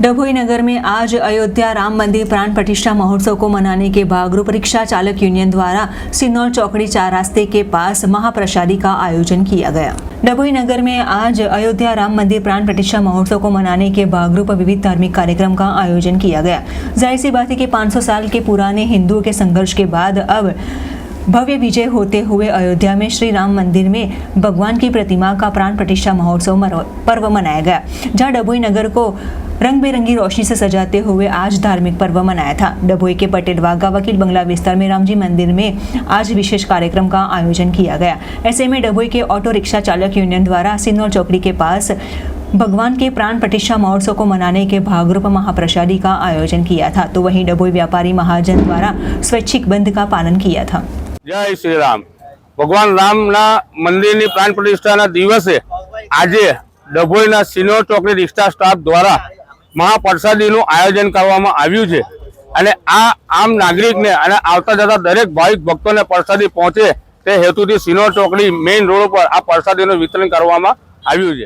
डभोई नगर में आज अयोध्या राम मंदिर प्राण प्रतिष्ठा महोत्सव को मनाने के भागरूप रिक्शा चालक यूनियन द्वारा सिन्नौर चौकड़ी 4 रास्ते के पास महाप्रसादी का आयोजन किया गया। डभोई नगर में आज अयोध्या राम मंदिर प्राण प्रतिष्ठा महोत्सव को मनाने के भागरूप विविध धार्मिक कार्यक्रम का आयोजन किया गया। जाहिर सी बात है कि 500 साल के पुराने हिंदुओं के संघर्ष के बाद अब भव्य विजय होते हुए अयोध्या में श्री राम मंदिर में भगवान की प्रतिमा का प्राण प्रतिष्ठा महोत्सव पर्व मनाया गया, जहां डभोई नगर को रंग बिरंगी रोशनी से सजाते हुए आज धार्मिक पर्व मनाया था। डभोई के पटेल वाघा वकील बंगला विस्तार में रामजी मंदिर में आज विशेष कार्यक्रम का आयोजन किया गया। ऐसे में डभोई के ऑटो रिक्शा चालक यूनियन द्वारा सिन्नौर चौकड़ी के पास भगवान के प्राण प्रतिष्ठा महोत्सव को मनाने के भागरूप महाप्रसादी का आयोजन किया था, तो वहीं डभोई व्यापारी महाजन द्वारा स्वैच्छिक बंद का पालन किया था। जय श्री राम। भगवान रामना मंदिर प्राण प्रतिष्ठा दिवसे आज डभोईना सिन्नौर चौकड़ी रिक्शा स्टाफ द्वारा महाप्रसादीનું આયોજન કરવામાં આવ્યું છે અને આ આમ નાગરિકને અને આવતા જતા દરેક ભાવિક ભક્તોને પ્રસાદી પહોંચે તે હેતુથી સિન્નોર ચોકડી મેઇન રોડ પર આ પ્રસાદીનું વિતરણ કરવામાં આવ્યું છે।